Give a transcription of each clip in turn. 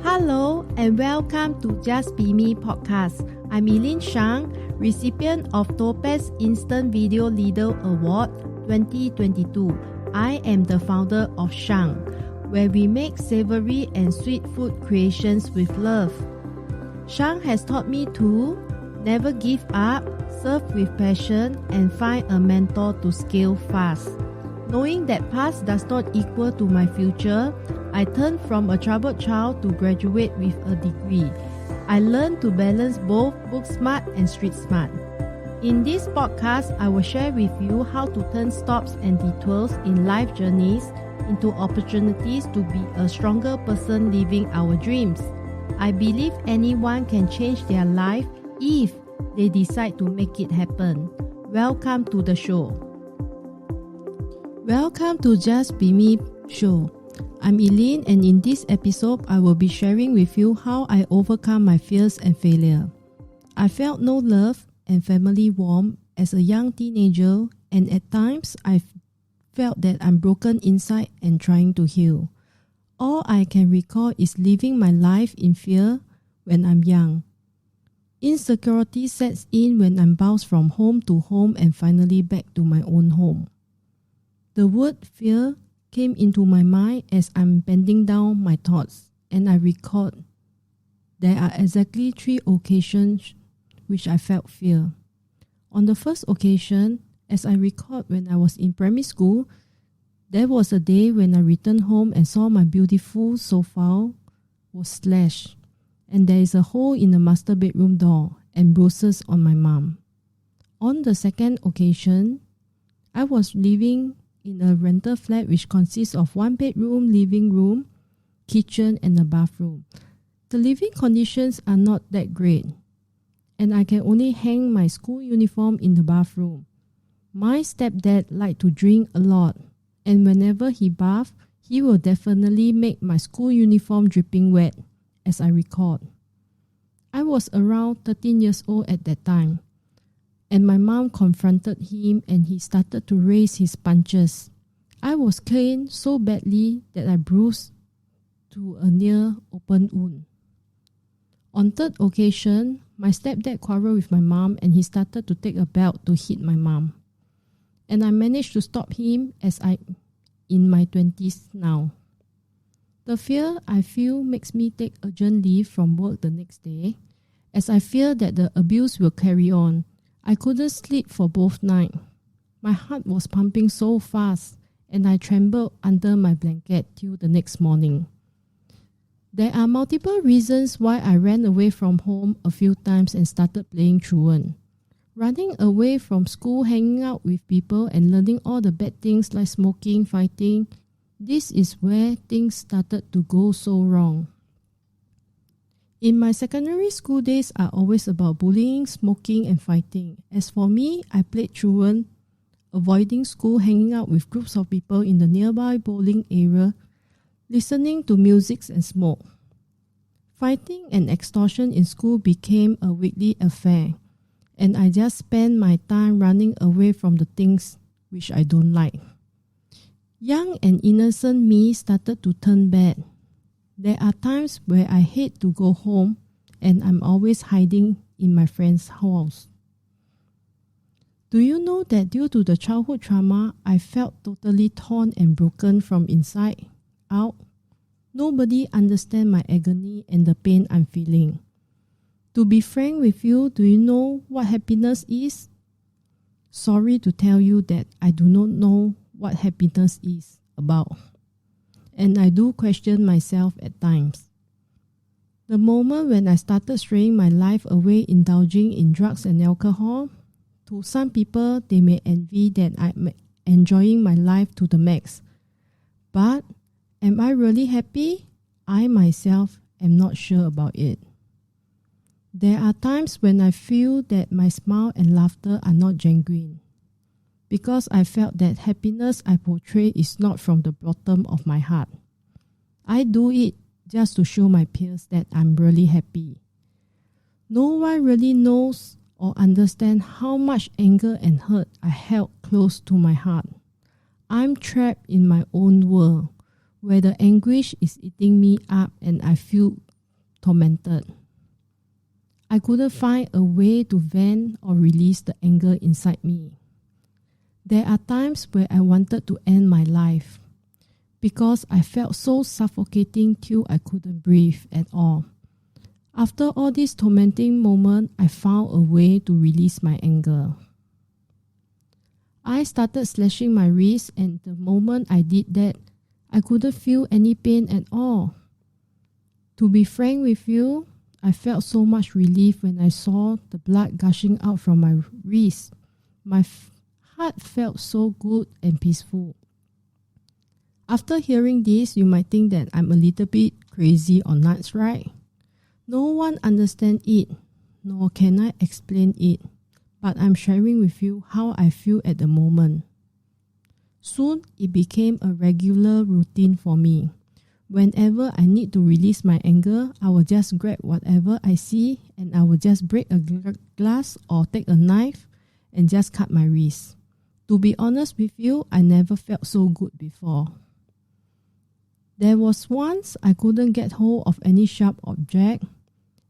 Hello and welcome to Just Be Me podcast. I'm Eileen Shang, recipient of Topaz Instant Video Leader Award 2022. I am the founder of Shang, where we make savory and sweet food creations with love. Shang has taught me to never give up, serve with passion, and find a mentor to scale fast. Knowing that past does not equal to my future, I turned from a troubled child to graduate with a degree. I learned to balance both book smart and street smart. In this podcast, I will share with you how to turn stops and detours in life journeys into opportunities to be a stronger person living our dreams. I believe anyone can change their life if they decide to make it happen. Welcome to the show. Welcome to Just Be Me show. I'm Eileen, and in this episode, I will be sharing with you how I overcome my fears and failure. I felt no love and family warmth as a young teenager, and at times I felt that I'm broken inside and trying to heal. All I can recall is living my life in fear when I'm young. Insecurity sets in when I'm bounced from home to home and finally back to my own home. The word fear came into my mind as I'm bending down my thoughts, and I recalled there are exactly 3 occasions which I felt fear. On the first occasion, as I recalled when I was in primary school, there was a day when I returned home and saw my beautiful sofa was slashed, and there is a hole in the master bedroom door and bruises on my mom. On the second occasion, I was living in a rental flat which consists of 1 bedroom, living room, kitchen and a bathroom. The living conditions are not that great, and I can only hang my school uniform in the bathroom. My stepdad liked to drink a lot, and whenever he bathed, he will definitely make my school uniform dripping wet, as I recalled. I was around 13 years old at that time, and my mom confronted him and he started to raise his punches. I was caned so badly that I bruised to a near open wound. On third occasion, my stepdad quarreled with my mom and he started to take a belt to hit my mom. And I managed to stop him as I'm in my 20s now. The fear I feel makes me take urgent leave from work the next day, as I fear that the abuse will carry on. I couldn't sleep for both nights. My heart was pumping so fast, and I trembled under my blanket till the next morning. There are multiple reasons why I ran away from home a few times and started playing truant. Running away from school, hanging out with people, and learning all the bad things like smoking, fighting, this is where things started to go so wrong. In my secondary school days are always about bullying, smoking and fighting. As for me, I played truant, avoiding school, hanging out with groups of people in the nearby bowling area, listening to music and smoke. Fighting and extortion in school became a weekly affair, and I just spent my time running away from the things which I don't like. Young and innocent me started to turn bad. There are times where I hate to go home and I'm always hiding in my friend's house. Do you know that due to the childhood trauma, I felt totally torn and broken from inside out? Nobody understands my agony and the pain I'm feeling. To be frank with you, do you know what happiness is? Sorry to tell you that I do not know what happiness is about. And I do question myself at times. The moment when I started straying my life away, indulging in drugs and alcohol, to some people they may envy that I'm enjoying my life to the max. But am I really happy? I myself am not sure about it. There are times when I feel that my smile and laughter are not genuine, because I felt that happiness I portray is not from the bottom of my heart. I do it just to show my peers that I'm really happy. No one really knows or understands how much anger and hurt I held close to my heart. I'm trapped in my own world, where the anguish is eating me up and I feel tormented. I couldn't find a way to vent or release the anger inside me. There are times where I wanted to end my life because I felt so suffocating till I couldn't breathe at all. After all this tormenting moment, I found a way to release my anger. I started slashing my wrist, and the moment I did that, I couldn't feel any pain at all. To be frank with you, I felt so much relief when I saw the blood gushing out from my wrist. My heart felt so good and peaceful. After hearing this, you might think that I'm a little bit crazy or nuts, right? No one understands it, nor can I explain it, but I'm sharing with you how I feel at the moment. Soon, it became a regular routine for me. Whenever I need to release my anger, I will just grab whatever I see and I will just break a glass or take a knife and just cut my wrist. To be honest with you, I never felt so good before. There was once I couldn't get hold of any sharp object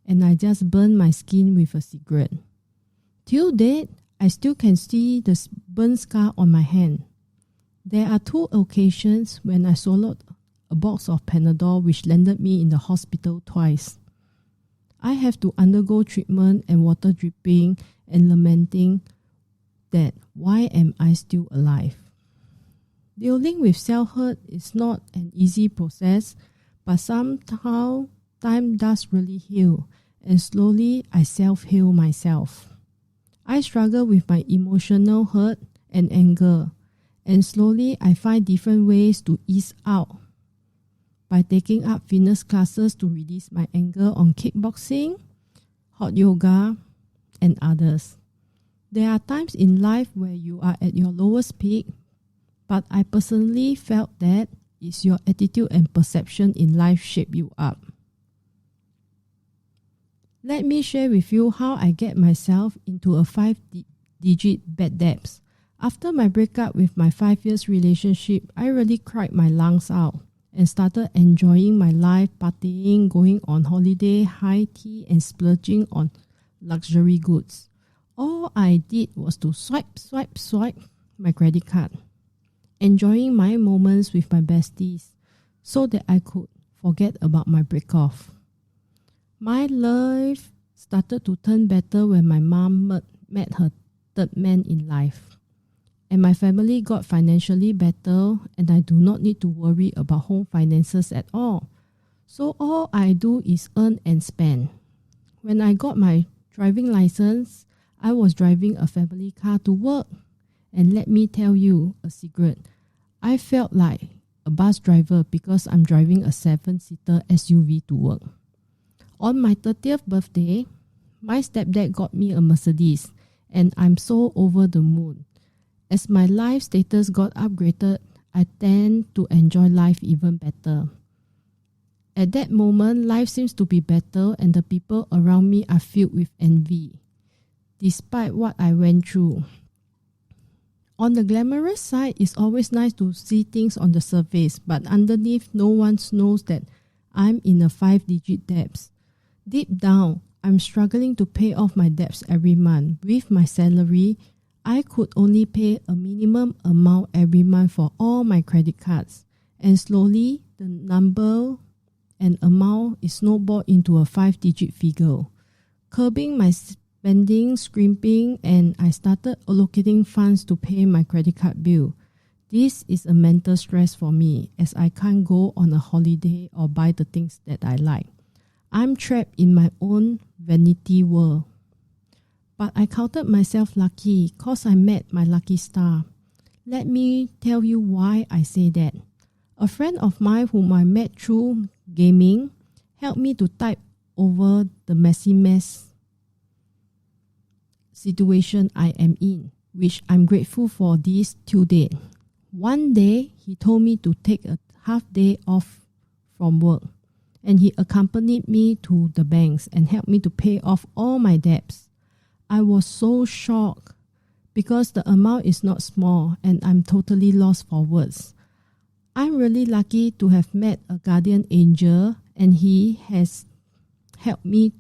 and I just burned my skin with a cigarette. Till date, I still can see the burn scar on my hand. There are 2 occasions when I swallowed a box of Panadol which landed me in the hospital twice. I have to undergo treatment and water dripping and lamenting that why am I still alive? Dealing with self-hurt is not an easy process, but somehow time does really heal, and slowly I self-heal myself. I struggle with my emotional hurt and anger, and slowly I find different ways to ease out by taking up fitness classes to release my anger on kickboxing, hot yoga, and others. There are times in life where you are at your lowest peak, but I personally felt that it's your attitude and perception in life shape you up. Let me share with you how I get myself into a 5-digit bad debts. After my breakup with my 5 years relationship, I really cried my lungs out and started enjoying my life, partying, going on holiday, high tea, and splurging on luxury goods. All I did was to swipe my credit card, enjoying my moments with my besties so that I could forget about my breakoff. My life started to turn better when my mom met her third man in life. And my family got financially better and I do not need to worry about home finances at all. So all I do is earn and spend. When I got my driving license, I was driving a family car to work. And let me tell you a secret. I felt like a bus driver because I'm driving a 7-seater SUV to work. On my 30th birthday, my stepdad got me a Mercedes and I'm so over the moon. As my life status got upgraded, I tend to enjoy life even better. At that moment, life seems to be better and the people around me are filled with envy, despite what I went through. On the glamorous side, it's always nice to see things on the surface, but underneath, no one knows that I'm in a 5-digit debts. Deep down, I'm struggling to pay off my debts every month. With my salary, I could only pay a minimum amount every month for all my credit cards. And slowly, the number and amount is snowballed into a 5-digit figure. Curbing my spending, scrimping, and I started allocating funds to pay my credit card bill. This is a mental stress for me as I can't go on a holiday or buy the things that I like. I'm trapped in my own vanity world. But I counted myself lucky cause I met my lucky star. Let me tell you why I say that. A friend of mine whom I met through gaming helped me to tide over the messy mess situation I am in, which I'm grateful for this till date. One day, he told me to take a half day off from work, and he accompanied me to the banks and helped me to pay off all my debts. I was so shocked because the amount is not small and I'm totally lost for words. I'm really lucky to have met a guardian angel and he has help me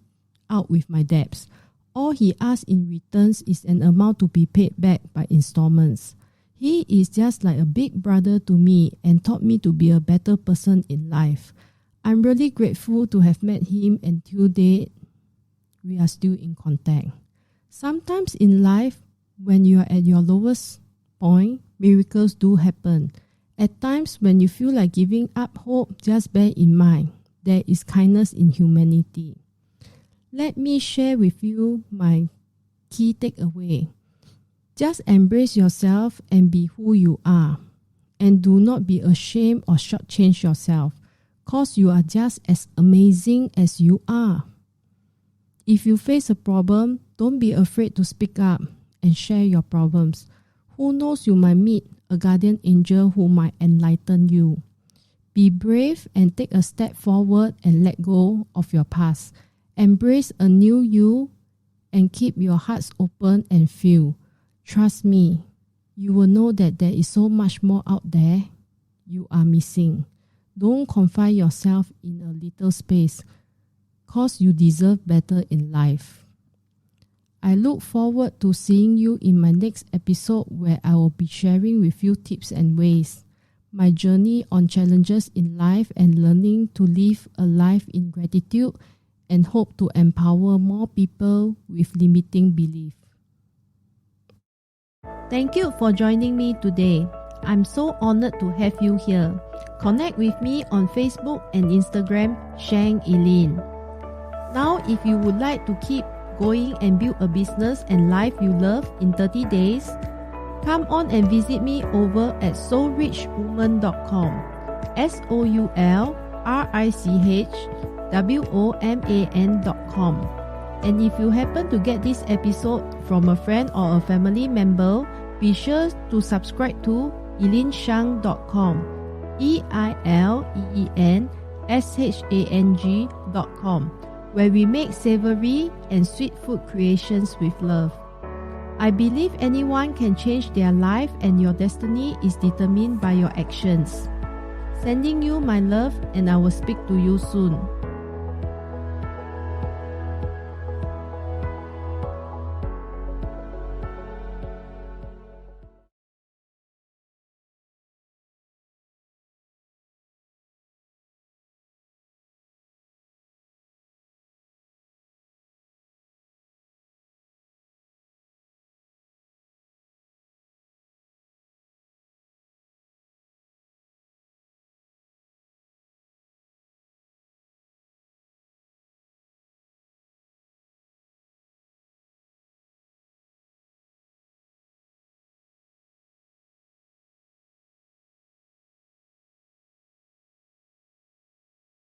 out with my debts. All he asks in returns is an amount to be paid back by installments. He is just like a big brother to me and taught me to be a better person in life. I'm really grateful to have met him, and till date, we are still in contact. Sometimes in life, when you are at your lowest point, miracles do happen. At times when you feel like giving up hope, just bear in mind, there is kindness in humanity. Let me share with you my key takeaway. Just embrace yourself and be who you are. And do not be ashamed or shortchange yourself, cause you are just as amazing as you are. If you face a problem, don't be afraid to speak up and share your problems. Who knows, you might meet a guardian angel who might enlighten you. Be brave and take a step forward and let go of your past. Embrace a new you and keep your hearts open and feel. Trust me, you will know that there is so much more out there you are missing. Don't confine yourself in a little space, cause you deserve better in life. I look forward to seeing you in my next episode, where I will be sharing with you tips and ways, my journey on challenges in life, and learning to live a life in gratitude, and hope to empower more people with limiting belief. Thank you for joining me today. I'm so honored to have you here. Connect with me on Facebook and Instagram, Shang Eileen. Now, if you would like to keep going and build a business and life you love in 30 days, come on and visit me over at soulrichwoman.com. soulrichwoman.com. And if you happen to get this episode from a friend or a family member, be sure to subscribe to EileenShang.com, EILEENSHANG.com, where we make savory and sweet food creations with love. I believe anyone can change their life, and your destiny is determined by your actions. Sending you my love, and I will speak to you soon.